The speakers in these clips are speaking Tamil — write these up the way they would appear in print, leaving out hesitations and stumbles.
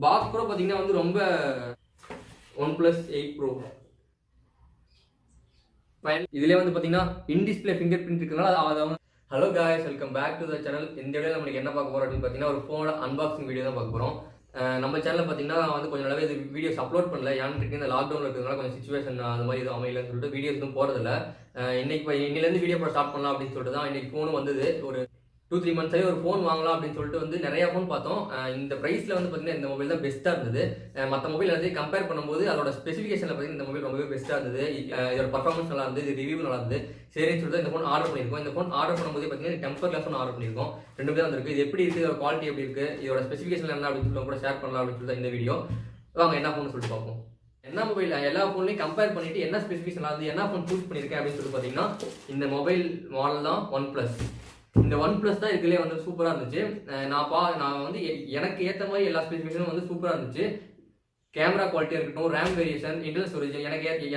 பாக்ஸ் கூட பார்த்தீங்கன்னா வந்து ரொம்ப OnePlus 8 Pro இதுலேயே வந்து பார்த்தீங்கன்னா இன் டிஸ்பிளே ஃபிங்கர் பிரிண்ட் இருக்கிறதுனால அதை வந்து hello guys, welcome back to the channel. இந்த வீடியோவில் நம்மளுக்கு என்ன பார்க்க போகிறோம் அப்படின்னு பார்த்தீங்கன்னா ஒரு ஃபோனோட அன்பாக்சிங் வீடியோ தான் பார்க்க போகிறோம். நம்ம சேனலில் பார்த்தீங்கன்னா வந்து கொஞ்சம் நல்லாவே இது வீடியோஸ் அப்லோட் பண்ணல. ஏன்னு இருக்கு இந்த லாக்டவுனில் இருக்கிறதுனால கொஞ்சம் சுச்சுவேஷன் அந்த மாதிரி எதுவும் அமையலன்னு சொல்லிட்டு வீடியோஸ் எதுவும் போகிறதில்ல. இன்னிலேருந்து வீடியோ போட ஸ்டார்ட் பண்ணலாம் அப்படின்னு சொல்லிட்டு தான் இன்னைக்கு ஃபோனும் வந்தது. ஒரு 2-3 months ஆகி ஒரு ஃபோன் வாங்கலாம் அப்படின்னு சொல்லிட்டு வந்து நிறைய ஃபோன் பார்த்தோம். இந்த ப்ரைஸில் வந்து பார்த்தீங்கன்னா இந்த மொபைல் தான் பெஸ்ட்டாக இருந்தது. மற்ற மொபைல் எல்லாத்தையும் கம்பேர் பண்ணும்போது அதோட ஸ்பெசிஃபிகேஷனில் பார்த்தீங்கன்னா இந்த மொபைல் ரொம்பவே பெஸ்ட்டாக இருந்தது. இதோட பர்ஃபார்மன்ஸ் நல்லா இருந்தது, ரிவ்யூ நல்லா இருந்தது. சரின்னு சொல்லிட்டு இந்த ஃபோன் ஆர்டர் பண்ணியிருக்கோம். இந்த ஃபோன் ஆர்டர் பண்ணும்போது பார்த்தீங்கன்னா டெம்பர் கிளாஸ் ஒன்று ஆர்டர் பண்ணியிருக்கோம். 2 பேர் வந்துருக்கு. இது எப்படி இருக்குது, இதோட குவாலிட்டி எப்படி இருக்குது, இதோட ஸ்பெசிஃபிகேஷன் என்ன அப்படின்னு சொல்லிட்டு கூட ஷேர் பண்ணலாம் அப்படின்னு சொல்லிட்டு இந்த வீடியோ. வாங்க என்ன ஃபோன் சொல்லிட்டு பார்ப்போம். என்ன மொபைல் எல்லா ஃபோன்லையும் கம்பேர் பண்ணிட்டு என்ன ஸ்பெசிஃபிகேஷன் ஆகுது, என்ன ஃபோன் சூஸ் பண்ணியிருக்கேன் அப்படின்னு சொல்லிட்டு பார்த்தீங்கன்னா இந்த மொபைல் மாடல் தான் OnePlus. இந்த OnePlus தான் இதுலேயே வந்து சூப்பராக இருந்துச்சு. நான் வந்து எனக்கு ஏற்ற மாதிரி எல்லா ஸ்பெசிஃபிகேஷனும் வந்து சூப்பராக இருந்துச்சு. கேமரா குவாலிட்டியாக இருக்கட்டும், ரேம் வேரியேஷன், இன்டர்னல் ஸ்டோரேஜ்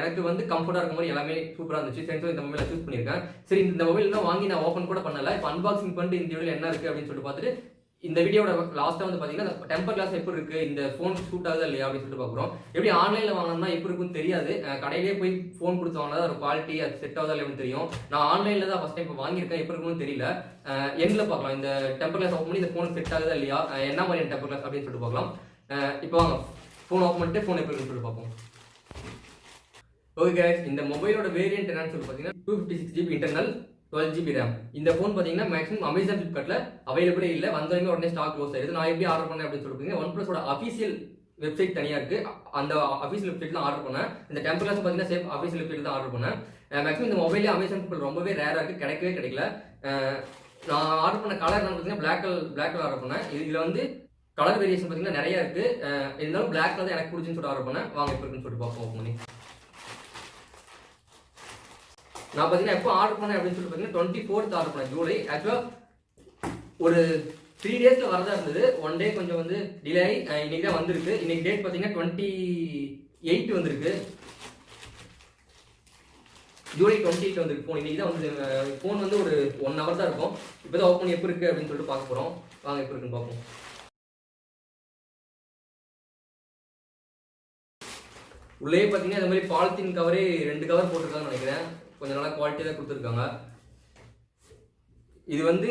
எனக்கு வந்து கம்ஃபர்ட்டாக இருக்க மாதிரி எல்லாமே சூப்பராக இருந்துச்சு. சரி, இந்த மொபைலை சூஸ் பண்ணியிருக்கேன். சரி, இந்த மொபைல் தான் வாங்கி நான் ஓப்பன் கூட பண்ணல. இப்போ அன்பாக்சிங் பண்ணிட்டு இந்த வீடியோவில் என்ன இருக்குது அப்படின்னு சொல்லிட்டு பார்த்துட்டு இந்த வீடியோட லாஸ்ட்டாக வந்து பார்த்தீங்கன்னா டெம்பர் கிளாஸ் எப்படி இருக்குது, இந்த ஃபோன் சூட் ஆகுதா இல்லையா அப்படின்னு சொல்லிட்டு பார்க்குறோம். எப்படி ஆன்லைனில் வாங்கினோம்னா எப்படி இருக்குன்னு தெரியாது. கடையிலே போய் ஃபோன் கொடுத்து வாங்கினா ஒரு குவாலிட்டி அது செட் ஆகுதா இல்லையான்னு தெரியும். நான் ஆன்லைனில் தான் ஃபஸ்ட் டைம் இப்போ வாங்கியிருக்கேன். எப்படி இருக்குன்னு தெரியல. எண்டில் பார்க்கலாம் இந்த டெம்பர் கிளாஸ் ஓப்பன் பண்ணி இந்த ஃபோனுக்கு செட் ஆகுதா இல்லையா, என்ன மாதிரியான டெம்பர் கிளாஸ் அப்படின்னு சொல்லிட்டு பார்க்கலாம். இப்போ வாங்க ஃபோன் ஓப்பன் பண்ணிட்டு ஃபோன் எப்படி இருக்குன்னு சொல்லிட்டு பார்ப்போம். ஓகே கைஸ், இந்த மொபைலோட வேரியன்ட் என்னன்னு சொல்லி பார்த்தீங்கன்னா 256GB இன்டர்னல், 12GB RAM. இந்த ஃபோன் பார்த்தீங்கன்னா மேக்ஸிமம் அமேசான் ஃபிளிப்கார்ட்டில் அவைலபிளே இல்லை. வந்தவங்க உடனே ஸ்டாக் க்ளோஸ் ஆயிடுது. நான் எப்படி ஆர்டர் பண்ணேன் அப்படின்னு சொல்லிட்டு OnePlusோட அஃபீஷியல் வெப்சைட் தனியாக இருக்குது. அந்த அஃபீஷியல் வெப்சைட் தான் ஆர்டர் பண்ணேன். இந்த டெம்பர் கிளாஸ் பார்த்தீங்கன்னா சேம் அஃபீஷியல் வெப்சைட் தான் ஆர்டர் பண்ணேன். மேக்ஸிமம் இந்த மொபைலே அமேசான் ஃபிளிப்கார்ட் ரொம்பவே ரேராக இருக்குது, கிடைக்கவே கிடைக்கல. நான் ஆர்டர் பண்ண கலர் நான் பார்த்தீங்கன்னா பிளாக் கலர் ஆர்டர் பண்ணேன். இதில் வந்து கலர் வேரியேஷன் பார்த்தீங்கன்னா நிறையா இருக்குது. இருந்தாலும் பிளாக் கலர் தான் எனக்கு பிடிச்சின்னு சொல்லிட்டு ஆர்டர் பண்ணேன். வாங்க இப்போ இருக்குன்னு சொல்லிட்டு பார்ப்போம். ஓப்பன் பண்ணி நான் பார்த்தீங்கன்னா எப்போ ஆர்டர் பண்ணேன் அப்படின்னு சொல்லிட்டு பார்த்தீங்கன்னா 24th ஆர்டர் பண்ணேன், ஜூலை. ஆக்சுவலாக ஒரு 3 daysல வரதா இருந்தது. 1 day கொஞ்சம் வந்து டிலே ஆகி இன்னைக்கு தான் வந்திருக்கு. இன்னைக்கு டேட் பார்த்தீங்கன்னா 28 வந்திருக்கு. ஜூலை 28 வந்திருக்கு ஃபோன். இன்னைக்கு தான் வந்து ஃபோன் வந்து ஒரு 1 hour தான் இருக்கும். இப்போ தான் ஓப்பன் எப்போ இருக்குது அப்படின்னு சொல்லிட்டு பார்க்க போகிறோம். வாங்க எப்போ இருக்குன்னு பார்ப்போம். உள்ளே பார்த்தீங்கன்னா இந்த மாதிரி பாலித்தீன் கவரே 2 கவர் போட்டிருக்காங்கன்னு நினைக்கிறேன். கொஞ்சம் நல்லா குவாலிட்டி தான் கொடுத்துருக்காங்க. இது வந்து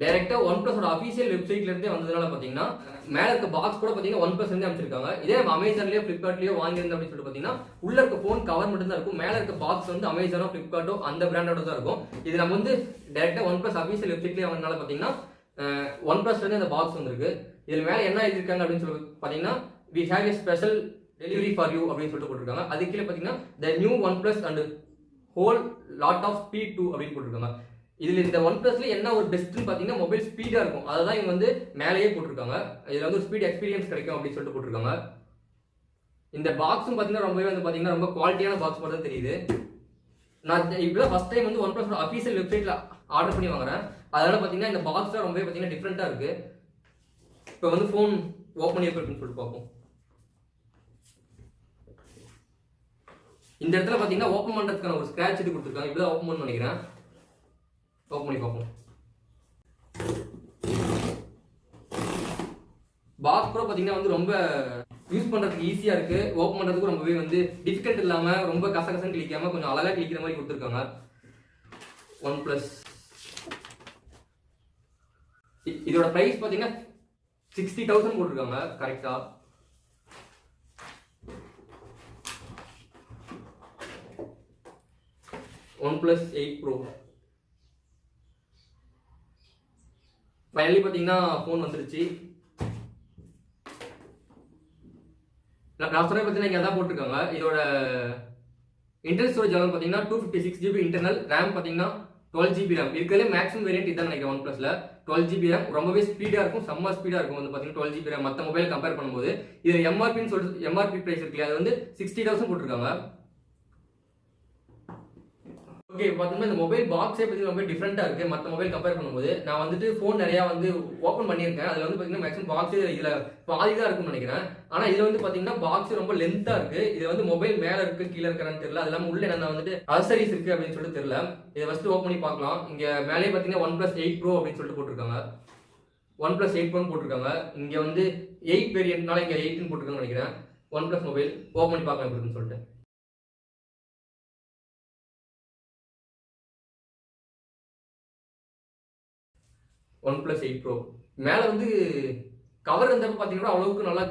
டைரெக்டாக OnePlusோட அஃபீஷியல் வெப்சைட்லேருந்தே வந்ததுனால பார்த்தீங்கன்னா மேலே இருக்க பாக்ஸ் கூட பார்த்தீங்கன்னா OnePlusலேருந்தே அமைச்சிருக்காங்க. இதே அமேசான்லேயோ ஃப்ளிப்கார்ட்லேயோ வாங்கியிருந்தேன் அப்படின்னு சொல்லிட்டு பார்த்தீங்கன்னா உள்ள இருக்க ஃபோன் கவர் மட்டும் தான் இருக்கும். மேலே இருக்க பாக்ஸ் வந்து அமேசானோ ஃப்ளிப்கார்ட்டோ அந்த பிராண்டோட தான் இருக்கும். இது நம்ம வந்து டைரெக்டாக OnePlus அஃபீஷியல் வெப்சைட்லேயே வந்ததுனால பார்த்தீங்கன்னா OnePlusலேருந்து அந்த பாக்ஸ் வந்திருக்கு. இதில் மேலே என்ன எழுதியிருக்காங்க அப்படின்னு சொல்லி பார்த்தீங்கன்னா we have a special delivery for you அப்படின்னு சொல்லிட்டு போட்டிருக்காங்க. அது கீழே பார்த்தீங்கன்னா the new OnePlus and whole lot of speed 2 அப்படின்னு போட்டிருக்காங்க. இதில் இந்த OnePlusல என்ன ஒரு பெஸ்ட்னு பார்த்தீங்கன்னா மொபைல் ஸ்பீடாக இருக்கும். அதை தான் இவங்க வந்து மேலேயே போட்டிருக்காங்க. இதில் வந்து ஒரு ஸ்பீட் எக்ஸ்பீரியன்ஸ் கிடைக்கும் அப்படின்னு சொல்லிட்டு போட்டிருக்காங்க. இந்த பாக்ஸும் பார்த்தீங்கன்னா ரொம்பவே வந்து பார்த்தீங்கன்னா ரொம்ப குவாலிட்டியான பாக்ஸ் மாதிரி தான் தெரியுது. நான் இப்போ ஃபர்ஸ்ட் டைம் வந்து OnePlusோட அஃபீஷியல் வெப்சைட்டில் ஆர்டர் பண்ணி வாங்குறேன். அதனால பார்த்தீங்கன்னா இந்த பாக்ஸ் தான் ரொம்பவே பார்த்தீங்கன்னா டிஃப்ரெண்ட்டாக இருக்குது. இப்போ வந்து ஃபோன் ஓப்பன் பண்ணி எப்படி இருக்குன்னு சொல்லிட்டு பார்ப்போம். இந்த இடத்துல பார்த்தீங்கன்னா ஓப்பன் பண்ணுறதுக்கான ஒரு ஸ்க்ராட்ச் இது கொடுத்துருக்காங்க. இப்படி தான் ஓப்பன் பண்ணு நினைக்கிறேன். ஓப்பன் பண்ணி பார்ப்போம். பாக்ஸ் கூட பார்த்தீங்கன்னா வந்து ரொம்ப யூஸ் பண்ணுறதுக்கு ஈஸியாக இருக்குது. ஓப்பன் பண்ணுறதுக்கு ரொம்பவே வந்து டிஃபிகல்ட் இல்லாமல் ரொம்ப கசகசன்னு கிளிக்காமல் கொஞ்சம் அழகாக கிளிக்கிற மாதிரி கொடுத்துருக்காங்க OnePlus. இதோட ப்ரைஸ் பார்த்தீங்கன்னா 60,000 போட்டிருக்காங்க கரெக்டாக. OnePlus 8 Pro ஃபைனலி பார்த்தீங்கன்னா ஃபோன் வந்துருச்சு. நான் சொன்ன பார்த்தீங்கன்னா இங்கே அதான் போட்டிருக்காங்க. இதோட இன்டர்னல் ஸ்டோரேஜ் லெவல் பார்த்தீங்கன்னா 256GB இன்டர்னல், ரேம் பார்த்தீங்கன்னா 12GB RAM. இருக்கிறதுலே மேக்ஸிமம் வேரியன்ட் இதான் நினைக்கிறேன் OnePlusல. 12GB RAM ரொம்பவே ஸ்பீடாக இருக்கும், செம்ம ஸ்பீடாக இருக்கும். வந்து பார்த்தீங்கன்னா 12GB RAM மற்ற மொபைல் கம்பேர் பண்ணும்போது இதில் எம்ஆர்பின்னு சொல்லிட்டு எம்ஆர்பி ப்ரைஸ் இருக்குல்ல, அது வந்து 60,000 போட்டிருக்காங்க. ஓகே, பார்த்தீங்கன்னா இந்த மொபைல் பாக்ஸே பற்றி ரொம்ப டிஃப்ரெண்ட்டாக இருக்குது மற்ற மொபைல் கம்பேர் பண்ணும்போது. நான் வந்துட்டு ஃபோன் நிறையா வந்து ஓப்பன் பண்ணியிருக்கேன். அதில் வந்து பார்த்தீங்கன்னா மேக்ஸிமம் பாக்ஸு இதில் பாதி தான் இருக்கும்னு நினைக்கிறேன். ஆனால் இதில் வந்து பார்த்தீங்கன்னா பாக்ஸ் ரொம்ப லென்த்தாக இருக்குது. இதில் வந்து மொபைல் மேலே இருக்குது கீழே இருக்கிறான்னு தெரியல. அது இல்லாமல் உள்ள என்ன வந்து அசரிஸ் இருக்குது அப்படின்னு சொல்லிட்டு தெரியல. இதை ஃபஸ்ட்டு ஓப்பன் பண்ணி பார்க்கலாம். இங்கே மேலே பார்த்தீங்கன்னா OnePlus 8 Pro அப்படின்னு சொல்லிட்டு போட்டிருக்காங்க. OnePlus 8 Pro போட்டிருக்காங்க. இங்கே வந்து 8 வேரியன்ட்னால இங்கே 8 போட்டிருக்காங்கன்னு நினைக்கிறேன். OnePlus மொபைல் ஓப்பன் பண்ணி பார்க்கலாம் எப்படி இருக்குன்னு சொல்லிட்டு. OnePlus 8 Pro மேலே வந்து கவர் வந்தப்போ பார்த்தீங்கன்னா அவ்வளவுக்கு நல்லா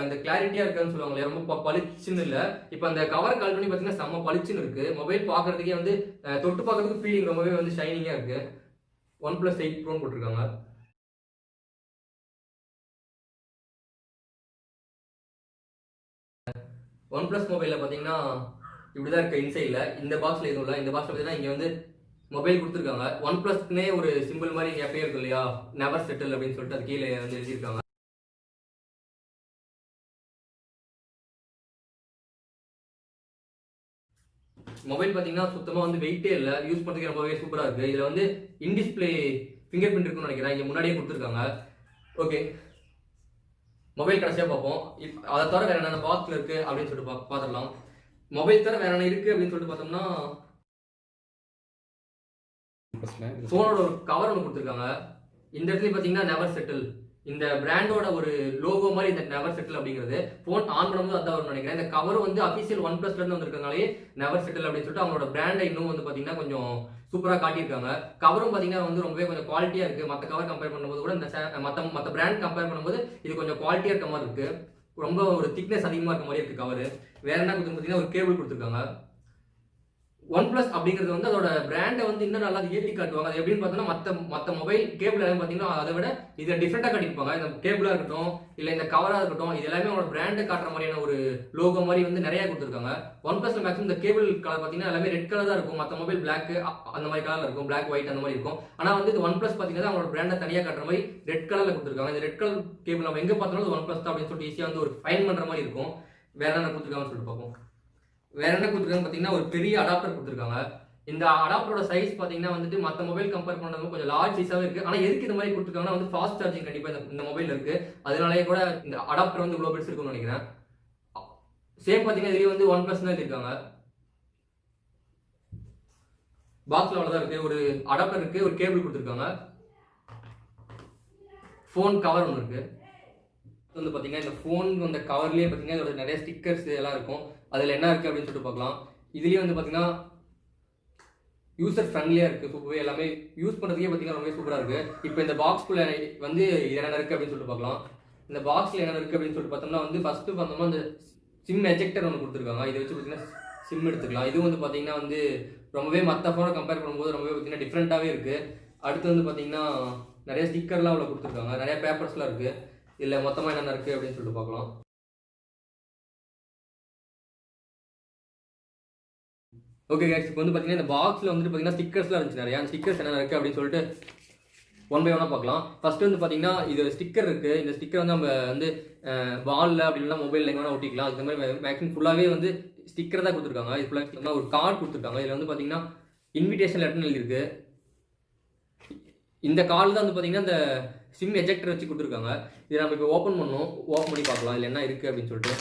அந்த கிளாரிட்டியாக இருக்கான்னு சொல்லுவாங்களே, ரொம்ப பளிச்சுன்னு இல்லை. இப்போ அந்த கவர் கால் பண்ணி பார்த்தீங்கன்னா செம்ம பளிச்சுன்னு இருக்கு. மொபைல் பார்க்கறதுக்கே வந்து தொட்டு பார்க்கறதுக்கு ஃபீலிங் ரொம்பவே வந்து ஷைனிங்காக இருக்கு. OnePlus 8 Pro போட்டிருக்காங்க. OnePlus மொபைலில் பார்த்தீங்கன்னா இப்படிதான் இருக்கு இன்சைடில். இந்த பாக்ஸில் எதுவும் இல்லை. இந்த பாக்ஸில் பார்த்தீங்கன்னா இங்கே வந்து மொபைல் கொடுத்துருக்காங்க. OnePlusக்குனே ஒரு சிம்பிள் மாதிரி எப்பயே இருக்கும் இல்லையா, நெவர் செட்டில் அப்படின்னு சொல்லிட்டு அது கீழே வந்து எழுதியிருக்காங்க. மொபைல் பார்த்தீங்கன்னா சுத்தமாக வந்து வெயிட்டே இல்லை, யூஸ் பண்ணுறதுக்கு ரொம்பவே சூப்பராக இருக்குது. இதில் வந்து இன்டிஸ்பிளே ஃபிங்கர் பிரிண்ட் இருக்குன்னு நினைக்கிறேன், இங்கே முன்னாடியே கொடுத்துருக்காங்க. ஓகே, மொபைல் கடைசியாக பார்ப்போம். அதை தவிர வேற என்ன பாக்ஸில் இருக்குது அப்படின்னு சொல்லிட்டு பார்த்துடலாம். மொபைல் தவிர வேற என்ன இருக்குது அப்படின்னு சொல்லிட்டு பார்த்தோம்னா ஃபோனோட ஒரு கவர் ஒன்று கொடுத்துருக்காங்க. இந்த இடத்துல பார்த்தீங்கன்னா நெவர் செட்டில், இந்த பிராண்டோட ஒரு லோகோ மாதிரி இந்த நெவர் செட்டில் அப்படிங்கிறது ஃபோன் ஆன் பண்ணும்போது அதான் வரும்னு நினைக்கிறேன். இந்த கவர் வந்து அஃபிஷியல் OnePlusலேருந்து வந்திருக்கனாலே நெவர் செட்டில் அப்படின்னு சொல்லிட்டு அவங்களோட பிராண்டை இன்னும் வந்து பார்த்தீங்கன்னா கொஞ்சம் சூப்பராக காட்டியிருக்காங்க. கவரும் பார்த்தீங்கன்னா வந்து ரொம்பவே கொஞ்சம் குவாலிட்டியாக இருக்குது. மற்ற கவர் கம்பேர் பண்ணும்போது கூட இந்த மற்ற பிராண்ட் கம்பேர் பண்ணும்போது இது கொஞ்சம் குவாலிட்டியாக இருக்க மாதிரி இருக்குது. ரொம்ப ஒரு திக்னஸ் அதிகமாக இருக்க மாதிரி இருக்குது கவர். வேற என்ன கொடுத்து பார்த்தீங்கன்னா ஒரு கேபிள் கொடுத்துருக்காங்க. OnePlus அப்படிங்கிறது வந்து அதோட பிராண்டை வந்து இன்னும் நல்லா ஏற்றி காட்டுவாங்க. அது எப்படின்னு பார்த்தோம்னா மற்ற மொபைல் கேபிள் எல்லாம் பார்த்தீங்கன்னா அதை விட இதை டிஃப்ரெண்டாக காட்டியிருப்பாங்க. இந்த கேபிளாக இருக்கட்டும் இல்லை இந்த கவராக இருக்கட்டும், இது எல்லாமே அவங்களோட பிராண்டை காட்டுற மாதிரியான ஒரு லோகோ மாதிரி வந்து நிறைய கொடுத்துருக்காங்க. OnePlusல மேக்ஸிமம் இந்த கேபிள் கலர் பார்த்தீங்கன்னா எல்லாமே ரெட் கலர் தான் இருக்கும். மற்ற மொபைல் பிளாக் அந்த மாதிரி கலரில் இருக்கும், பிளாக் ஒயிட் அந்த மாதிரி இருக்கும். ஆனால் வந்து இது OnePlus பார்த்தீங்கன்னா அவங்களோட பிராண்டை தனியாக காட்டுற மாதிரி ரெட் கலரில் கொடுத்துருக்காங்க. இந்த ரெட் கலர் கேபிள் நம்ம எங்கே பார்த்தாலும் OnePlus தான் அப்படின்னு சொல்லிட்டு ஈஸியாக வந்து ஒரு ஃபைன் பண்ணுற மாதிரி இருக்கும். வேற என்ன கொடுத்துருக்காங்கன்னு சொல்லிட்டு பார்ப்போம். வேற என்ன கொடுத்துருக்காங்க பார்த்தீங்கன்னா ஒரு பெரிய அடாப்டர் கொடுத்துருக்காங்க. இந்த அடாப்டரோட சைஸ் பார்த்தீங்கன்னா வந்துட்டு மற்ற மொபைல் கம்பேர் பண்ணுறது கொஞ்சம் லார்ஜ் சைஸாகவே இருக்குது. ஆனால் எதுக்கு இந்த மாதிரி கொடுத்துருக்காங்கன்னா வந்து ஃபாஸ்ட் சார்ஜிங் கண்டிப்பாக இந்த மொபைல் இருக்குது. அதனாலேயே கூட இந்த அடாப்டர் வந்து இவ்வளோ பெருசு இருக்குன்னு நினைக்கிறேன். சேம் பார்த்தீங்கன்னா இதுலேயே வந்து OnePlus தான் எழுதியிருக்காங்க. பாக்ஸில் அவ்வளோதான் இருக்குது. ஒரு அடாப்டர் இருக்குது, ஒரு கேபிள் கொடுத்துருக்காங்க, ஃபோன் கவர் ஒன்று இருக்குது. வந்து பார்த்தீங்கன்னா இந்த ஃபோன் அந்த கவர்லேயே பார்த்தீங்கன்னா இதோட நிறைய ஸ்டிக்கர்ஸ் எல்லாம் இருக்கும். அதில் என்ன இருக்குது அப்படின்னு சொல்லிட்டு பார்க்கலாம். இதுலேயே வந்து பார்த்தீங்கன்னா யூசர் ஃப்ரெண்ட்லியாக இருக்குது. சூப்பராக எல்லாமே யூஸ் பண்ணுறதுக்கே பார்த்தீங்கன்னா ரொம்ப சூப்பராக இருக்குது. இப்போ இந்த பாக்ஸ்குள்ளே வந்து என்னென்ன இருக்குது அப்படின்னு சொல்லிட்டு பார்க்கலாம். இந்த பாக்ஸில் என்னென்ன இருக்குது அப்படின்னு சொல்லிட்டு பார்த்தோம்னா வந்து ஃபஸ்ட்டு பார்த்தோம்னா இந்த சிம் எஜெக்டர் ஒன்று கொடுத்துருக்காங்க. இதை வச்சு பார்த்தீங்கன்னா சிம் எடுத்துக்கலாம். இது வந்து பார்த்தீங்கன்னா வந்து ரொம்பவே மற்ற ஃபோனை கம்பேர் பண்ணும்போது ரொம்பவே பார்த்தீங்கன்னா டிஃப்ரெண்ட்டாகவே இருக்குது. அடுத்து வந்து பார்த்தீங்கன்னா நிறைய ஸ்டிக்கர்லாம் அவ்வளோ கொடுத்துருக்காங்க, நிறைய பேப்பர்ஸ்லாம் இருக்குது. இதில் மொத்தமாக என்னென்ன இருக்குது அப்படின்னு சொல்லிட்டு பார்க்கலாம். ஓகே கைஸ், இப்போ வந்து பார்த்தீங்கன்னா இந்த பாக்ஸில் வந்துட்டு பார்த்தீங்கன்னா ஸ்டிக்கர்ஸ்லாம் இருந்துச்சு நிறையா. அந்த ஸ்டிக்கர்ஸ் என்னென்ன இருக்குது அப்படின்னு சொல்லிட்டு ஒன் பை ஒன்னாக பார்க்கலாம். ஃபஸ்ட்டு வந்து பார்த்தீங்கன்னா இது ஸ்டிக்கர் இருக்குது. இந்த ஸ்டிக்கர் வந்து நம்ம வந்து வாலில் அப்படின்னா மொபைலில் எங்கே வேணால் ஒட்டிக்கலாம். அதுக்கு மாதிரி மேக்ஸிமம் ஃபுல்லாகவே வந்து ஸ்டிக்கர் தான் கொடுத்துருக்காங்க. இது ஃபுல்லாக ஒரு கார்டு கொடுத்துருக்காங்க. இதில் வந்து பார்த்தீங்கன்னா இன்விடேஷன் லெட்டர்னு எழுதியிருக்கு. இந்த கார்டு தான் வந்து பார்த்தீங்கன்னா இந்த சிம் எஜெக்டர் வச்சு கொடுத்துருக்காங்க. இதை நம்ம இப்போ ஓப்பன் பண்ணி பார்க்கலாம் இதில் என்ன இருக்குது அப்படின்னு சொல்லிட்டு.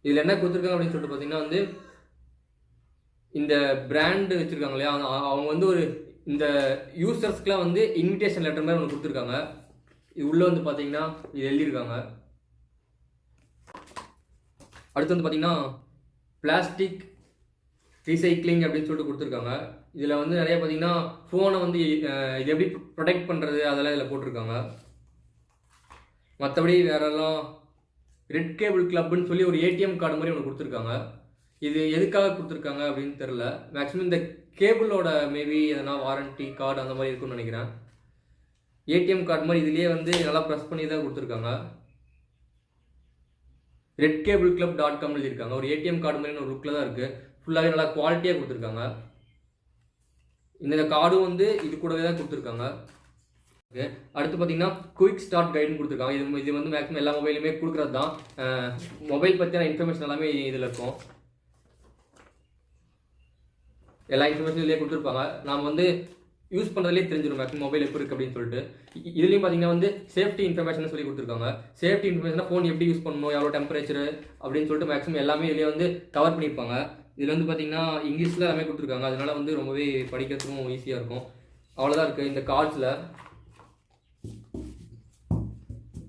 இதில் என்ன கொடுத்துருக்காங்க அப்படின்னு சொல்லிட்டு பார்த்தீங்கன்னா வந்து இந்த பிராண்டு வச்சுருக்காங்க இல்லையா, அவங்க வந்து ஒரு இந்த யூசர்ஸ்க்குலாம் வந்து இன்விடேஷன் லெட்டர் மாதிரி ஒன்று கொடுத்துருக்காங்க. இது உள்ளே வந்து பார்த்தீங்கன்னா இது எழுதியிருக்காங்க. அடுத்து வந்து பார்த்தீங்கன்னா பிளாஸ்டிக் ரீசைக்ளிங் அப்படின்னு சொல்லிட்டு கொடுத்துருக்காங்க. இதில் வந்து நிறைய பார்த்தீங்கன்னா ஃபோனை வந்து இது எப்படி ப்ரொடெக்ட் பண்ணுறது அதெல்லாம் இதில் போட்டிருக்காங்க. மற்றபடி வேறெல்லாம் ரெட் கேபிள் கிளப்னு சொல்லி ஒரு ஏடிஎம் கார்டு மாதிரி ஒன்று கொடுத்துருக்காங்க. இது எதுக்காக கொடுத்துருக்காங்க அப்படின்னு தெரில. மேக்ஸிமம் இந்த கேபிளோட மேபி எதனா வாரண்டி கார்டு அந்த மாதிரி இருக்குன்னு நினைக்கிறேன். ஏடிஎம் கார்டு மாதிரி இதுலேயே வந்து நல்லா ப்ரெஸ் பண்ணி தான் கொடுத்துருக்காங்க. redcableclub.com எழுதியிருக்காங்க. ஒரு ஏடிஎம் கார்டு மாதிரி ஒரு லுக்கில் தான் இருக்குது. ஃபுல்லாகவே நல்லா குவாலிட்டியாக கொடுத்துருக்காங்க. இந்த கார்டும் வந்து இது கூடவே தான் கொடுத்துருக்காங்க. ஓகே, அடுத்து பார்த்தீங்கன்னா குயிக் ஸ்டார்ட் கைடுன்னு கொடுத்துருக்காங்க. இது வந்து மேக்ஸிமம் எல்லா மொபைலுமே கொடுக்குறது தான். மொபைல் பற்றியான இன்ஃபர்மேஷன் எல்லாமே இதில் இருக்கும். எல்லா இன்ஃபர்மேஷன் இதிலே கொடுத்துருப்பாங்க. நாம் வந்து யூஸ் பண்ணுறதுலேயே தெரிஞ்சிடும் மேக்ஸிமம் மொபைல் எப்படி இருக்குது அப்படின்னு சொல்லிட்டு. இதுலேயும் பார்த்தீங்கன்னா வந்து சேஃப்டி இன்ஃபர்மேஷன் சொல்லி கொடுத்துருக்காங்க. சேஃப்டி இன்ஃபர்மேஷனாக ஃபோன் எப்படி யூஸ் பண்ணணும், எவ்வளோ டெம்பரேச்சர் அப்படின்னு சொல்லிட்டு மேக்ஸிமம் எல்லாமே இதுலேயே வந்து கவர் பண்ணியிருப்பாங்க. இதில் வந்து பார்த்தீங்கன்னா இங்கிலீஷில் எல்லாமே கொடுத்துருக்காங்க. அதனால வந்து ரொம்பவே படிக்கிறதுக்கும் ஈஸியாக இருக்கும். அவ்வளோதான் இருக்குது இந்த கார்ட்ஸில்.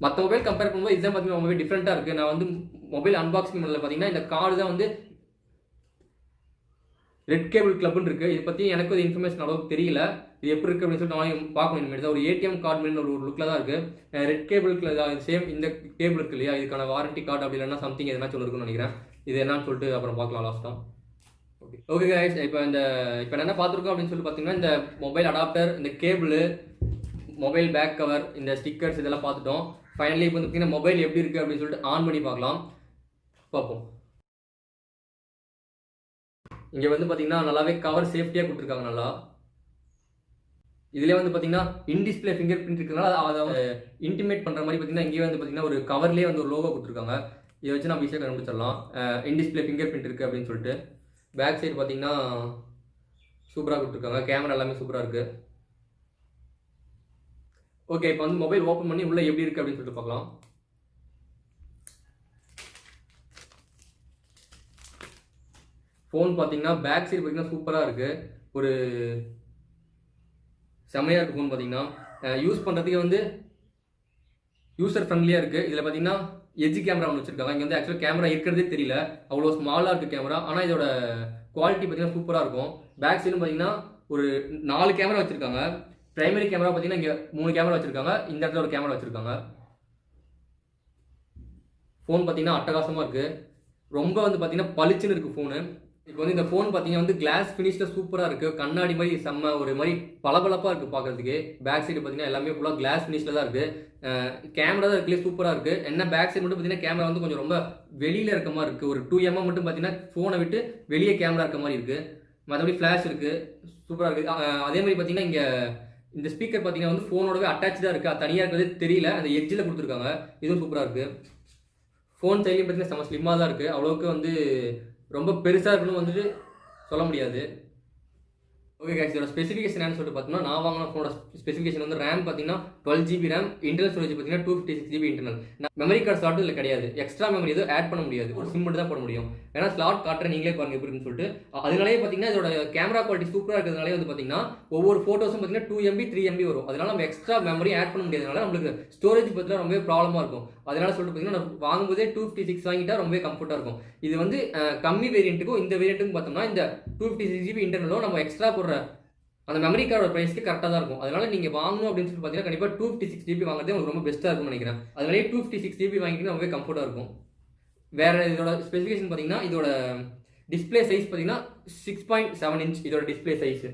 மற்ற மொபைல் கம்பேர் பண்ணும்போது இதுதான் பார்த்தீங்கன்னா ரொம்பவே டிஃப்ரெண்ட்டாக இருக்குது. நான் வந்து மொபைல் அன்பாக்சிங் பண்ணல பார்த்தீங்கன்னா இந்த கார்டு தான் வந்து ரெட் கேபிள் கிளப்னு இருக்குது. இதை பற்றி எனக்கு ஒரு இன்ஃபர்மேஷன் அளவுக்கு தெரியல. இது எப்படி இருக்குது அப்படின்னு சொல்லிட்டு நான் பார்க்கணும். இனிமேல் தான் ஒரு ஏடிஎம் கார்டு மாதிரி ஒரு லுக்கில் தான் இருக்குது. ரெட் கேபிள் சேம் இந்த கேபிள் இருக்கு இல்லையா, இதுக்கான வாரண்டி கார்டு அப்படி இல்லைன்னா சம்திங் எதனா சொல்லிருக்குன்னு நினைக்கிறேன். இது என்னன்னு சொல்லிட்டு அப்புறம் பார்க்கலாம் லாஸ்ட்டாக. ஓகே கைஸ், இப்போ என்ன பார்த்துருக்கோம் அப்படின்னு சொல்லி பார்த்தீங்கன்னா இந்த மொபைல் அடாப்டர், இந்த கேபிள், மொபைல் பேக் கவர், இந்த ஸ்டிக்கர்ஸ் இதெல்லாம் பார்த்துட்டோம். ஃபைனலி இப்போ வந்து பார்த்தீங்கன்னா மொபைல் எப்படி இருக்குது அப்படின்னு சொல்லிட்டு ஆன் பண்ணி பார்ப்போம். இங்கே வந்து பார்த்தீங்கன்னா நல்லாவே கவர் சேஃப்டியாக கொடுத்துருக்காங்க. நல்லா இதுலேயே வந்து பார்த்தீங்கன்னா இன்டிஸ்பிளே ஃபிங்கர் பிரிண்ட் இருக்கிறதுனால அதை இன்டிமேட் பண்ணுற மாதிரி பார்த்தீங்கன்னா இங்கே வந்து பார்த்தீங்கன்னா ஒரு கவர்லேயே வந்து ஒரு லோகோ கொடுத்துருக்காங்க. இதை வச்சு நம்ம ஈஸியாக கண்டுபிடிச்சிடலாம் இன்டிஸ்பிளே ஃபிங்கர் பிரிண்ட் இருக்குது அப்படின்னு சொல்லிட்டு. பேக் சைடு பார்த்தீங்கன்னா சூப்பராக கொடுத்துருக்காங்க. கேமரா எல்லாமே சூப்பராக இருக்குது. ஓகே, இப்போ வந்து மொபைல் ஓப்பன் பண்ணி உள்ளே எப்படி இருக்குது அப்படின்னு சொல்லிட்டு பார்க்கலாம். ஃபோன் பார்த்தீங்கன்னா பேக் சைடு பார்த்தீங்கன்னா சூப்பராக இருக்குது. ஒரு செம்மையாக இருக்குது ஃபோன். பார்த்தீங்கன்னா யூஸ் பண்ணுறதுக்கு வந்து யூசர் ஃப்ரெண்ட்லியாக இருக்குது. இதில் பார்த்தீங்கன்னா எட்ஜ் கேமரா ஒன்று வச்சுருக்காங்க. இங்கே வந்து ஆக்சுவலாக கேமரா இருக்கிறதே தெரியல, அவ்வளோ ஸ்மாலாக இருக்குது கேமரா. ஆனால் இதோட குவாலிட்டி பார்த்தீங்கன்னா சூப்பராக இருக்கும். பேக் சைடும் பார்த்தீங்கன்னா ஒரு 4 கேமரா வச்சுருக்காங்க. பிரைமரி கேமரா பார்த்தீங்கன்னா இங்கே 3 கேமரா வச்சுருக்காங்க. இந்த இடத்துல ஒரு கேமரா வச்சுருக்காங்க. ஃபோன் பார்த்தீங்கன்னா அட்டகாசமாக இருக்குது. ரொம்ப வந்து பார்த்தீங்கன்னா பளிச்சுன்னு இருக்குது ஃபோனு. இப்போ வந்து இந்த ஃபோன் பார்த்தீங்கன்னா வந்து கிளாஸ் ஃபினிஷில் சூப்பராக இருக்குது. கண்ணாடி மாதிரி செம்ம ஒரு மாதிரி பளபளப்பாக இருக்குது பார்க்குறதுக்கு. பேக் சைடு பார்த்தீங்கன்னா எல்லாமே ஃபுல்லாக கிளாஸ் ஃபினிஷில் தான் இருக்குது. கேமரா தான் இருக்குல்லே சூப்பராக இருக்குது. என்ன பேக் சைடு மட்டும் பார்த்தீங்கன்னா கேமரா வந்து கொஞ்சம் ரொம்ப வெளியில் இருக்க மாதிரி இருக்குது. ஒரு 2 mm மட்டும் பார்த்தீங்கன்னா ஃபோனை விட்டு வெளியே கேமரா இருக்க மாதிரி இருக்குது. மற்றபடி ஃப்ளாஷ் இருக்குது, சூப்பராக இருக்குது. அதே மாதிரி பார்த்தீங்கன்னா இங்கே இந்த ஸ்பீக்கர் பார்த்தீங்கன்னா வந்து ஃபோனோடவே அட்டாச்சாக இருக்குது. அது தனியாக இருக்கிறது தெரியல, அந்த எட்ஜில் கொடுத்துருக்காங்க. இதுவும் சூப்பராக இருக்குது. ஃபோன் சைட்லையும் பார்த்தீங்கன்னா செம்ம ஸ்லிம்மாக தான் இருக்குது. அவ்வளோக்கு வந்து ரொம்ப பெருசாக இருக்குன்னு வந்துட்டு சொல்ல முடியாது. ஓகே கைஸ், இதோட ஸ்பெசிஃபிகேஷன் என்னன்னு சொல்லிட்டு பார்த்தோம்னா நான் வாங்கின ஃபோனோட ஸ்பெசிஃபிகேஷன் வந்து ரேம் பார்த்தீங்கன்னா 12 GB ரேம், இன்டர்னல் ஸ்டோரேஜ் பார்த்தீங்கன்னா 256 GB internal. Memory card slot இதில் கிடையாது. எக்ஸ்ட்ரா மெமரி எதுவும் ஆட் பண்ண முடியாது. ஒரு சிம் மட்டும் தான் போட முடியும். ஏன்னா ஸ்லாட் காட்டுற நீங்களே பாருங்க எப்படின்னு சொல்லிட்டு. அதனாலே பார்த்தீங்கன்னா இதோட கேமரா குவாலிட்டி சூப்பராக இருக்கிறதுனாலே வந்து பார்த்தீங்கன்னா ஒவ்வொரு ஃபோட்டோஸும் பார்த்தீங்கன்னா 2 MB 3 MB வரும். அதனால நம்ம எக்ஸ்ட்ரா மெமரி ஆட் பண்ண முடியாதனால நம்மளுக்கு ஸ்டோரேஜ் பார்த்தீங்கன்னா ரொம்பவே ப்ராப்ளமாக இருக்கும். அதனால சொல்லிட்டு பார்த்தீங்கன்னா நான் வாங்கும்போதே 256 வாங்கிட்டா ரொம்பவே கம்ஃபர்ட்டாக இருக்கும். இது வந்து கம்மி வேரியண்ட்டுக்கும் இந்த வேரியண்ட்டுக்கும் பார்த்தோம்னா இந்த 256 GB இன்டர்னலும் நம்ம எக்ஸ்ட்ரா போடுற அந்த மெமரி கார்டோட ப்ரைஸ்க்கு கரெக்டாக தான் இருக்கும். அதனால நீங்கள் வாங்கணும் அப்படின்னு சொல்லி பார்த்தீங்கன்னா கண்டிப்பாக 256 GB வாங்குறதே உங்களுக்கு ரொம்ப பெஸ்ட்டாக இருக்கும்னு நினைக்கிறேன். அதனாலே 256 GB வாங்கிட்டு ரொம்பவே கம்ஃபர்ட்டாக இருக்கும். வேறு இதோட ஸ்பெசிஃபிகேஷன் பார்த்தீங்கன்னா இதோட டிஸ்பிளே சைஸ் பார்த்தீங்கன்னா 6.7 inch இதோட டிஸ்பிளே சைஸு.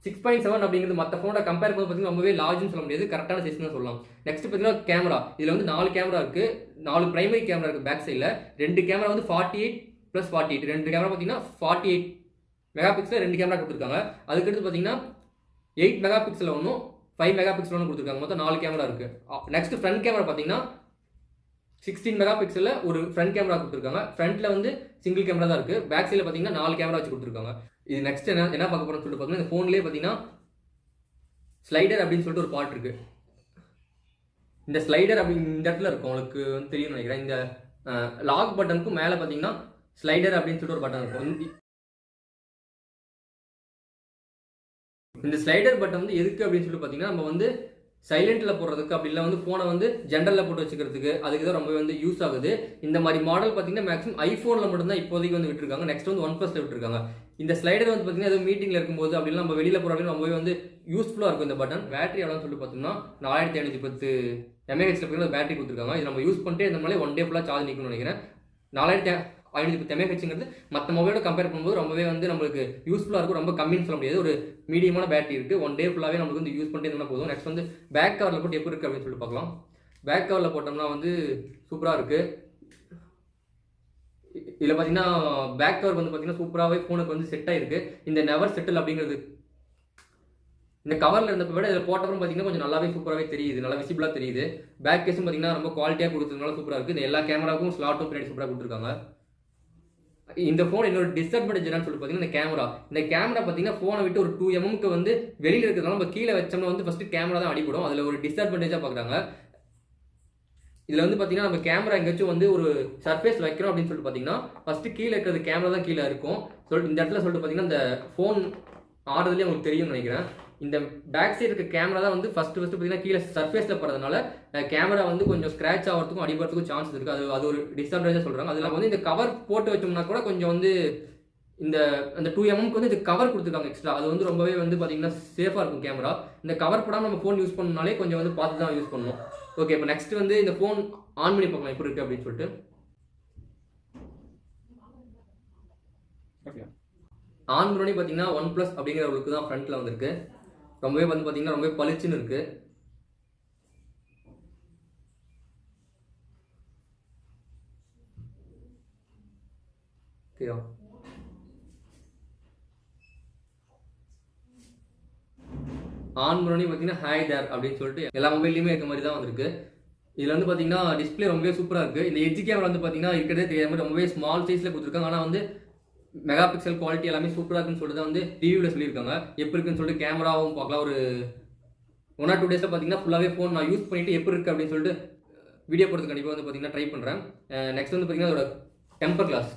6.7 அப்படிங்கிறது மற்ற ஃபோனோட கம்பேர் பண்ணி பார்த்தீங்கன்னா ரொம்பவே லார்ஜ்னு சொல்ல முடியாது, கரெக்டான சைஸ்னு தான் சொல்லலாம். நெக்ஸ்ட் பார்த்தீங்கன்னா கேமரா, இதில் வந்து 4 கேமரா இருக்குது. 4 பிரைமரி கேமரா இருக்குது பேக் சைடில். 2 கேமரா வந்து 48+48, 2 கேமரா பார்த்தீங்கன்னா 48 மெகாபிக்சல் 2 கேமரா கொடுத்துருக்காங்க. அதுக்கடுத்து பார்த்தீங்கன்னா 8 மெகாபிக்சல் ஒன்றும் 5 மெகாபிக்சல் ஒன்று கொடுத்துருக்காங்க. மொத்தம் 4 கேமரா இருக்குது. நெக்ஸ்ட் ஃப்ரண்ட் கேமரா பார்த்தீங்கன்னா 16 மெகாபிக்சலில் ஒரு ஃப்ரண்ட் கேமரா கொடுத்துருக்காங்க. ஃப்ரண்ட்டில் வந்து சிங்கிள் கேமரா தான் இருக்குது. பேக் சைடில் பார்த்தீங்கன்னா 4 கேமரா வச்சு கொடுத்துருக்காங்க. இது நெக்ஸ்ட் என்ன பார்க்க போகிறோம்னு சொல்லிட்டு பார்த்தீங்கன்னா இந்த ஃபோன்லேயே பார்த்தீங்கன்னா ஸ்லைடர் அப்படின்னு சொல்லிட்டு ஒரு பார்ட் இருக்குது. இந்த ஸ்லைடர் அப்படி இந்த இடத்துல இருக்கும், உங்களுக்கு வந்து தெரியும்னு நினைக்கிறேன். இந்த லாக் பட்டனுக்கும் மேலே பார்த்தீங்கன்னா ஸ்லைடர் அப்படின்னு சொல்லிட்டு ஒரு பட்டன் இருக்கும். இந்த ஸ்லைடர் பட்டன் வந்து எதுக்கு அப்படின்னு சொல்லி பார்த்தீங்கன்னா நம்ம வந்து சைலண்ட்டில் போடுறதுக்கு அப்படி இல்லை வந்து ஃபோனை வந்து ஜென்ரலில் போட்டு வச்சுக்கிறதுக்கு அதுக்கு தான் ரொம்பவே வந்து யூஸ் ஆகுது. இந்த மாதிரி மாடல் பார்த்தீங்கன்னா மேக்ஸிமம் ஐஃபோனில் மட்டும்தான் இப்போதைக்கு வந்து விட்டுருக்காங்க. நெக்ஸ்ட் வந்து OnePlusல விட்டுருக்காங்க. இந்த ஸ்லைடர் வந்து பார்த்தீங்கன்னா ஏதோ மீட்டிங்கில் இருக்கும்போது அப்படிலாம் நம்ம வெளியில் போகிற அப்படின்னு ரொம்பவே வந்து யூஸ்ஃபுல்லாக இருக்கும். இந்த பட்டன் பேட்டரி எவ்வளோன்னு சொல்லி பார்த்தோம்னா 4510 mAh பார்த்தீங்கன்னா பேட்டரி கொடுத்துருக்காங்க. இது நம்ம யூஸ் பண்ணிட்டு இந்த மாதிரி 1 day ஃபுல்லாக சார்ஜ் நிற்கணும்னு நினைக்கிறேன். 4510 mAhங்கிறது மற்ற மொபைலோட கம்பேர் பண்ணும்போது ரொம்பவே வந்து நம்மளுக்கு யூஸ்ஃபுல்லாக இருக்கும். ரொம்ப கம்மின்னு சொல்ல முடியாது, ஒரு மீடியமான பேட்டரி இருக்குது. 1 day ஃபுல்லாகவே நம்மளுக்கு வந்து யூஸ் பண்ணிட்டு இருந்தால் போதும். நெக்ஸ்ட் வந்து பேக் கவரில் போட்டு எப்படி இருக்குது அப்படின்னு சொல்லிட்டு பார்க்கலாம். பேக் கவரில் போட்டோம்னா வந்து சூப்பராக இருக்குது. இதில் பார்த்தீங்கன்னா பேக் கவர் வந்து பார்த்தீங்கன்னா சூப்பராகவே ஃபோனுக்கு வந்து செட் ஆகிருக்கு. இந்த நெவர் செட்டில் அப்படிங்கிறது இந்த கவரில் இருந்தப்போ விட இதில் போட்டப்பறம் பார்த்தீங்கன்னா கொஞ்சம் நல்லாவே சூப்பராகவே தெரியுது, நல்லா விசிபிளாக தெரியுது. பேக் கேஸும் பார்த்தீங்கன்னா ரொம்ப குவாலிட்டியாக கொடுத்ததுனால சூப்பராக இருக்குது. இந்த எல்லா கேமராவுக்கும் ஸ்லாட்டும் பின்னாடி சூப்பராக கொடுத்துருக்காங்க. இந்த ஃபோன் இன்னொரு டிஸ்அட்வான்டேஜ் என்னன்னு சொல்லி பார்த்தீங்கன்னா இந்த கேமரா பார்த்தீங்கன்னா ஃபோனை விட்டு ஒரு 2 mm வந்து வெளியில் இருக்கிறதுனால நம்ம கீழே வச்சோம்னா வந்து ஃபஸ்ட்டு கேமரா தான் அடிப்படும். அதில் ஒரு டிஸ்அட்வான்டேஜாக பார்க்குறாங்க. இதில் வந்து பார்த்தீங்கன்னா நம்ம கேமரா எங்கேயாச்சும் வந்து ஒரு சர்ஃபேஸ் வைக்கிறோம் அப்படின்னு சொல்லிட்டு பார்த்தீங்கன்னா ஃபஸ்ட்டு கீழே இருக்கிறது கேமரா தான் கீழே இருக்கும். சொல்லிட்டு இந்த இடத்துல சொல்லிட்டு பார்த்தீங்கன்னா இந்த ஃபோன் ஆடுறதுலேயே உங்களுக்கு தெரியும்னு நினைக்கிறேன். இந்த பேக் சைடு இருக்க கேமரா தான் வந்து ஃபர்ஸ்ட் பார்த்தீங்கன்னா கீழே சர்ஃபேஸில் போகிறதுனால கேமரா வந்து கொஞ்சம் ஸ்க்ராட்ச் ஆகிறதுக்கும் அடிபடுறதுக்கும் சான்ஸ் இருக்குது. அது ஒரு டிஸ்அட்வான்டேஜாக சொல்கிறாங்க. அதில் வந்து இந்த கவர் போட்டு வச்சோம்னா கூட கொஞ்சம் வந்து அந்த 2mm வந்து இது கவர் கொடுத்துருக்காங்க எக்ஸ்ட்ரா. அது வந்து ரொம்பவே வந்து பார்த்தீங்கன்னா சேஃபாக இருக்கும் கேமரா. இந்த கவர் போடாமல் நம்ம ஃபோன் யூஸ் பண்ணனாலே கொஞ்சம் வந்து பார்த்து தான் யூஸ் பண்ணணும். ஓகே, இப்போ நெக்ஸ்ட் வந்து இந்த ஃபோன் ஆன் பண்ணி பார்க்கலாம் எப்படி இருக்குது அப்படின்னு சொல்லிட்டு. ஆன் பண்ணி பார்த்தீங்கன்னா OnePlus அப்படிங்கிற ஒரு லுக்கு தான் ஃப்ரண்ட்டில் வந்திருக்கு. ரொம்பவே வந்து பார்த்தீங்கன்னா ரொம்பவே பளிச்சுன்னு இருக்கு. ஓகேவா, ஆன் பண்ணி பார்த்தீங்கன்னா ஹாய் தேர் அப்படின்னு சொல்லிட்டு எல்லா மொபைல்லையுமே இருக்க மாதிரி தான் வந்திருக்கு. இதில் வந்து பார்த்தீங்கன்னா டிஸ்பிளே ரொம்பவே சூப்பராக இருக்குது. இந்த எட்ஜ் கேமரா வந்து பார்த்தீங்கன்னா இருக்கிறதே தெரியாத மாதிரி ரொம்பவே ஸ்மால் சைஸில் கொடுத்துருக்காங்க. ஆனால் வந்து மெகா பிக்சல் குவாலிட்டி எல்லாமே சூப்பராக இருக்குன்னு சொல்லிட்டு தான் வந்து ரிவ்யூவில் சொல்லியிருக்காங்க. எப்படி இருக்குன்னு சொல்லிட்டு கேமராவும் பார்க்கலாம். ஒரு 1 or 2 டேஸில் பார்த்தீங்கன்னா ஃபுல்லாகவே ஃபோன் நான் யூஸ் பண்ணிவிட்டு எப்படி இருக்குது அப்படின்னு சொல்லிட்டு வீடியோ போடுறதுக்கு கண்டிப்பாக வந்து பார்த்தீங்கன்னா ட்ரை பண்ணுறேன். நெக்ஸ்ட் வந்து பார்த்தீங்கன்னா அதோட டெம்பர் கிளாஸ்.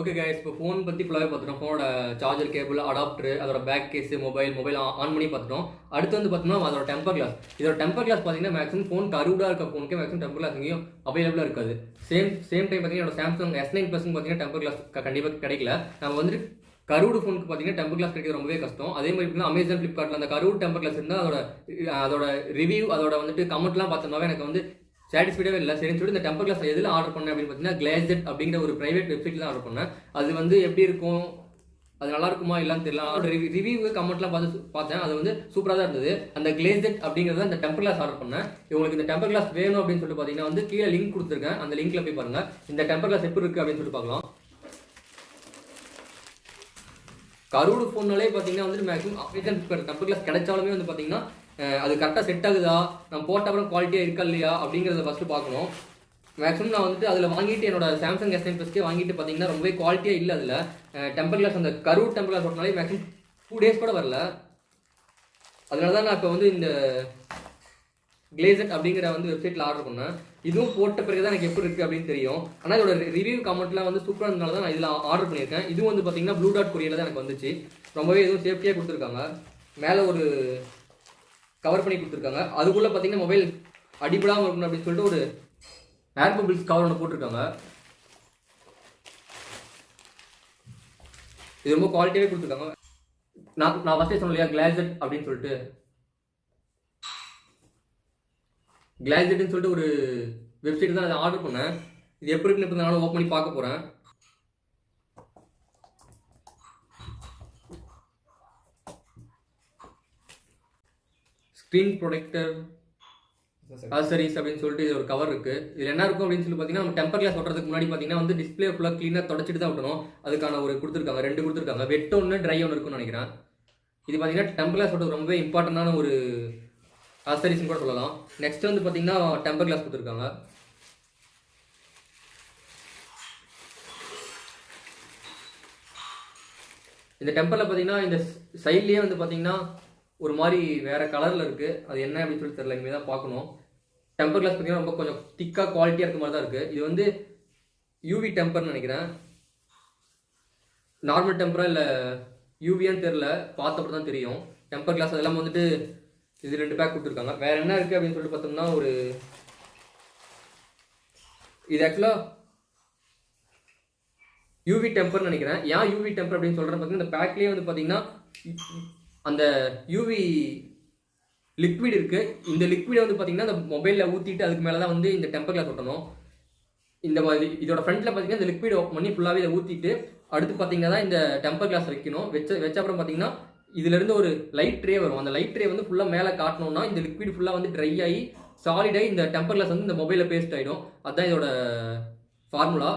ஓகே கைஸ், இப்போ ஃபோன் பற்றி ஃபுல்லாகவே பார்த்துட்டோம். ஃபோனோட சார்ஜர் கேபிள், அடாப்டர், அதோட பேக் கேஸு, மொபைல் ஆன் பண்ணி பார்த்துட்டோம். அடுத்து வந்து பார்த்தோம்னா அதோட டெம்பர் கிளாஸ். இதோட டெம்பர் கிளாஸ் பார்த்தீங்கன்னா மேக்ஸிமம் ஃபோன் கருடாக இருக்க ஃபோனுக்கே மேக்ஸிமம் டெம்பர் கிளாஸ் எங்கேயும் அவைலபிளாக இருக்காது. சேம் டைம் பார்த்தீங்கன்னா என்னோட சாம்சங் S9 Plus பார்த்தீங்கன்னா டெம்பர் கிளாஸ் கண்டிப்பாக கிடைக்கல. நம்ம வந்துட்டு கருடு ஃபோனுக்கு பார்த்தீங்கன்னா டெம்பர் கிளாஸ் கிடைக்கிறது ரொம்பவே கஷ்டம். அதே மாதிரி பார்த்தீங்கன்னா Amazon, Flipkartல அந்த கருடு டெம்பர் கிளாஸ் இருந்தால் அதோட ரிவ்யூ, அதோட வந்துட்டு கமெண்ட்லாம் பார்த்தோம்னாவே எனக்கு வந்து சாட்டிஸ்ஃபைடாகவே இல்லை. சரின்னு சொல்லிட்டு இந்த டெம்பர் கிளாஸ் எதில் ஆர்டர் பண்ணேன் அப்படின்னு பார்த்தீங்கன்னா கிளாஸ்ஜெட் அப்படிங்கிற ஒரு பிரைவேட் வெப்சைட்டில் தான் ஆர்டர் பண்ணேன். அது வந்து எப்படி இருக்கும், அது நல்லா இருக்குமா இல்லைன்னு தெரியல. அதோட ரிவ்யூ கமெண்ட்லாம் பார்த்தேன். அது வந்து சூப்பராக தான் இருந்தது. அந்த கிளாஸ்ஜெட் அப்படிங்கிறத இந்த டெம்பர் கிளாஸ் ஆர்டர் பண்ணேன். உங்களுக்கு இந்த டெம்பர் கிளாஸ் வேணும் அப்படின்னு சொல்லிட்டு பார்த்தீங்கன்னா வந்து கீழே லிங்க் கொடுத்துருக்கேன். அந்த லிங்க்ல போய் பாருங்க இந்த டெம்பர் கிளாஸ் எப்படி இருக்குது அப்படின்னு சொல்லிட்டு பார்க்கலாம். கருடு ஃபோன்னாலே பார்த்தீங்கன்னா வந்து மேக்ஸிமம் Amazon டெம்பர் கிளாஸ் கிடைச்சாலுமே வந்து பார்த்தீங்கன்னா அது கரெக்டாக செட் ஆகுதா, நம்ம போட்ட அப்புறம் குவாலிட்டியாக இருக்கா இல்லையா அப்படிங்கிறத ஃபஸ்ட்டு பார்க்கணும். மேக்ஸிமம் நான் வந்துட்டு அதில் வாங்கிட்டு என்னோட சாம்சங் S9 Plusக்கே வாங்கிட்டு பார்த்தீங்கன்னா ரொம்பவே குவாலிட்டியாக இல்லை. அதில் டெம்பர் கிளாஸ் அந்த கருவு டெம்பர் கிளாஸ் ஓட்டினாலே மேக்ஸிமம் 2 days கூட வரல. அதனால தான் நான் இப்போ வந்து இந்த கிளேசட் அப்படிங்கிற வந்து வெப்சைட்டில் ஆர்டர் பண்ணேன். இதுவும் போட்ட பிறகு தான் எனக்கு எப்படி இருக்குது அப்படின்னு தெரியும். ஆனால் இதோட ரிவ்யூ கமெண்ட்லாம் வந்து சூப்பராக இருந்தனால தான் நான் இதில் ஆர்டர் பண்ணியிருக்கேன். இதுவும் வந்து பார்த்தீங்கன்னா ப்ளூ டாட் கொரியரில் தான் எனக்கு வந்துச்சு. ரொம்பவே எதுவும் சேஃப்டியாக கொடுத்துருக்காங்க. மேலே ஒரு கவர் பண்ணி கொடுத்துருக்காங்க. அதுக்குள்ளே பார்த்தீங்கன்னா மொபைல் அடிபடாமல் இருக்கணும் அப்படின்னு சொல்லிட்டு ஒரு ஏர் பபிள்ஸ் கவர் ஒன்று போட்டிருக்காங்க. இது ரொம்ப குவாலிட்டியாகவே கொடுத்துருக்காங்க. நான் ஃபஸ்ட்டே சொன்னேன் இல்லையா கிளாஸ்ஜெட் அப்படின்னு சொல்லிட்டு, கிளாஸ்ஜெட்னு சொல்லிட்டு ஒரு வெப்சைட் தான் அதை ஆர்டர் பண்ணேன். இது எப்படி இருக்குன்னு நானும் ஓப்பன் பண்ணி பார்க்க போகிறேன். ஸ்க்ரீன் ப்ரொடெக்டர் ஆக்சரிஸ் அப்படின்னு சொல்லிட்டு இது ஒரு கவர் இருக்குது. இதில் என்ன இருக்கும் அப்படின்னு சொல்லி பார்த்தீங்கன்னா நம்ம டெம்பர் கிளாஸ் ஓட்டுறதுக்கு முன்னாடி பார்த்தீங்கன்னா வந்து டிஸ்பிளே ஃபுல்லாக க்ளீனாக தொடச்சிட்டு தான் விட்டணும். அதுக்கான ஒரு கொடுத்துருக்காங்க, 2 கொடுத்துருக்காங்க. வெட் ஒன்று, ட்ரை ஒன்று இருக்குன்னு நினைக்கிறேன். இது பார்த்தீங்கன்னா டெம்பர் கிளாஸ் ஓட்டுறது ரொம்பவே இம்பார்ட்டண்டான ஒரு ஆக்சரிஸ்ன்னு கூட சொல்லலாம். நெக்ஸ்ட் வந்து பார்த்தீங்கன்னா டெம்பர் கிளாஸ் கொடுத்துருக்காங்க. இந்த டெம்பரில் பார்த்தீங்கன்னா இந்த சைட்லேயே வந்து பார்த்தீங்கன்னா ஒரு மாதிரி வேறு கலரில் இருக்குது. அது என்ன அப்படின்னு சொல்லி தெரியல, இனிமேல் தான் பார்க்கணும். டெம்பர் கிளாஸ் பார்த்தீங்கன்னா ரொம்ப கொஞ்சம் திக்காக குவாலிட்டியாக இருக்க மாதிரி தான் இருக்குது. இது வந்து யூவி டெம்பர்னு நினைக்கிறேன். நார்மல் டெம்பரா இல்லை யூவியான்னு தெரில, பார்த்தப்பறம் தான் தெரியும். டெம்பர் கிளாஸ் அதெல்லாம் வந்துட்டு இது 2 பேக் கொடுத்துருக்காங்க. வேறு என்ன இருக்குது அப்படின்னு சொல்லிட்டு பார்த்தோம்னா ஒரு இது ஆக்சுவலாக யூவி டெம்பர்னு நினைக்கிறேன். ஏன் யூவி டெம்பர் அப்படின்னு சொல்கிறேன் பார்த்தீங்கன்னா இந்த பேக்லேயே வந்து பார்த்தீங்கன்னா அந்த யூவி லிக்விட் இருக்குது. இந்த லிக்விடை வந்து பார்த்தீங்கன்னா அந்த மொபைலில் ஊற்றிட்டு அதுக்கு மேலே தான் வந்து இந்த டெம்பர் கிளாஸ் ஒட்டணும். இந்த மாதிரி இதோட ஃப்ரண்ட்டில் பார்த்தீங்கன்னா இந்த லிக்விட் ஓப்பன் பண்ணி ஃபுல்லாகவே இதை ஊற்றிட்டு அடுத்து பார்த்தீங்கன்னா இந்த டெம்பர் கிளாஸ் வைக்கணும். வச்ச அப்புறம் பார்த்தீங்கன்னா இதுலேருந்து ஒரு லைட் ட்ரே வரும். அந்த லைட் ட்ரே வந்து ஃபுல்லாக மேலே காட்டணும்னா இந்த லிக்விட் ஃபுல்லாக வந்து ட்ரை ஆகி சாலிடாகி இந்த டெம்பர் கிளாஸ் வந்து இந்த மொபைலில் பேஸ்ட் ஆகிடும். அதுதான் இதோட ஃபார்முலா.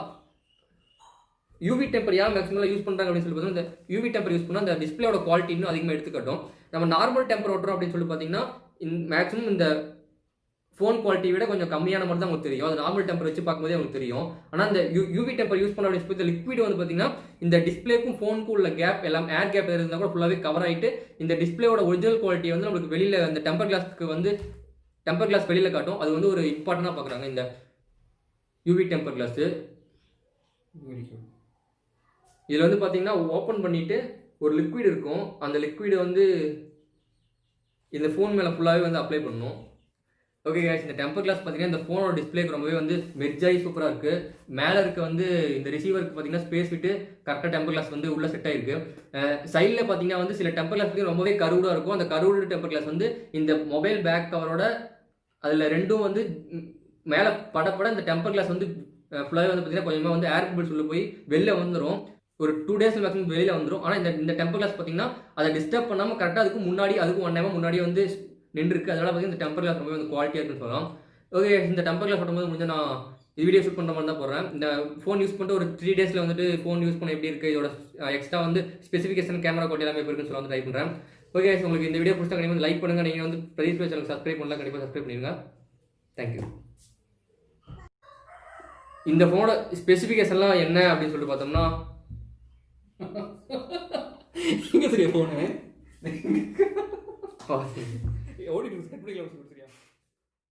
யூவி டெம்பர் ஏன் மேக்ஸிமம் யூஸ் பண்ணுறாங்க அப்படின்னு சொல்லி பார்த்தீங்கன்னா இந்த யூவி டெம்பர் யூஸ் பண்ணால் அந்த டிஸ்பிளேயோட குவாலிட்டி இன்னும் அதிகமாக எடுத்துக்கட்டும். நம்ம நார்மல் டெம்பர் ஓட்டுறோம் அப்படின்னு சொல்லி பார்த்தீங்கன்னா மேக்ஸிமம் இந்த ஃபோன் குவாலிட்டி விட கொஞ்சம் கம்மியான மாதிரி தான் உங்களுக்கு தெரியும். அது நார்மல் டெம்பர் வச்சு பார்க்கும்போதே உங்களுக்கு தெரியும். ஆனால் இந்த யூவி டெம்பர் யூஸ் பண்ண அப்படின்னு சொல்லி லிக்விட் வந்து பார்த்தீங்கன்னா இந்த டிஸ்பிளேக்கும் ஃபோனுக்கும் உள்ள கேப் எல்லாம் ஏர் கேப் இருந்தால் கூட ஃபுல்லாகவே கவர் ஆகிட்டு இந்த டிஸ்பிளேயோட ஒரிஜினல் குவாலிட்டி வந்து நம்மளுக்கு வெளியில் அந்த டெம்பர் கிளாஸ்க்கு வந்து டெம்பர் கிளாஸ் வெளியில் காட்டும். அது வந்து ஒரு இம்பார்ட்டண்டாக பார்க்குறாங்க இந்த யூவி டெம்பர் கிளாஸு. இதில் வந்து பார்த்தீங்கன்னா ஓப்பன் பண்ணிவிட்டு ஒரு லிக்விட் இருக்கும். அந்த லிக்விடு வந்து இந்த ஃபோன் மேலே ஃபுல்லாகவே வந்து அப்ளை பண்ணணும். ஓகே guys, இந்த டெம்பர் கிளாஸ் பார்த்தீங்கன்னா இந்த ஃபோனோட டிஸ்பிளேக்கு ரொம்பவே வந்து மெர்ஜாகி சூப்பராக இருக்குது. மேலே இருக்க வந்து இந்த ரிசீவருக்கு பார்த்தீங்கன்னா ஸ்பேஸ் விட்டு கரெக்டாக டெம்பர் கிளாஸ் வந்து உள்ள செட் ஆகிருக்கு. சைடில் பார்த்தீங்கன்னா வந்து சில டெம்பர் கிளாஸ் ரொம்பவே கருவுடாக இருக்கும். அந்த கருவுடு டெம்பர் கிளாஸ் வந்து இந்த மொபைல் பேக் கவரோட அதில் ரெண்டும் வந்து மேலே படப்பட இந்த டெம்பர் கிளாஸ் வந்து ஃபுல்லாகவே வந்து பார்த்தீங்கன்னா கொஞ்சமாக வந்து ஏர் பபிள்ஸ் உள்ள போய் வெளில வந்துடும். ஒரு 2 days மேக்ஸிமம் வெளியில் வந்துடும். ஆனால் இந்த டெம்பர் கிளாஸ் பார்த்தீங்கன்னா அதை டிஸ்டர்ப் பண்ணாமல் கரெக்டாக அதுக்கு 1 hour முன்னாடி வந்து நின்றுருக்கு. அதனால் பார்த்தீங்கன்னா இந்த டெம்பர் கிளாஸ் ரொம்ப வந்து குவாலிட்டியாக இருக்குன்னு சொல்லலாம். ஓகே, இந்த டெம்பர் கிளாஸ் போடும்போது முடிஞ்சு நான் இது வீடியோ ஷூட் பண்ணுற மாதிரி தான் போடுறேன். இந்த ஃபோன் யூஸ் பண்ணிட்டு ஒரு 3 days வந்துட்டு ஃபோன் யூஸ் பண்ண எப்படி இருக்குது, இதோட எக்ஸ்ட்ரா வந்து ஸ்பெசிஃபிகேஷன் கேமரா குவாலிட்டி எல்லாமே இருக்குன்னு சொல்ல வந்து ட்ரை பண்ணுறேன். ஓகே, உங்களுக்கு இந்த வீடியோ பிடிச்சா கண்டிப்பாக லைக் பண்ணுங்கள். நீங்கள் வந்து பிரதீப் சேனல் சப்ஸ்கிரைப் பண்ணலாம், கண்டிப்பாக சப்ஸ்கிரைப் பண்ணிடுங்க. தேங்க்யூ. இந்த ஃபோனோட ஸ்பெசிஃபிகேஷன்லாம் என்ன அப்படின்னு சொல்லிட்டு பார்த்தோம்னா இங்கே சரியா ஃபோனு ஓடிட்டு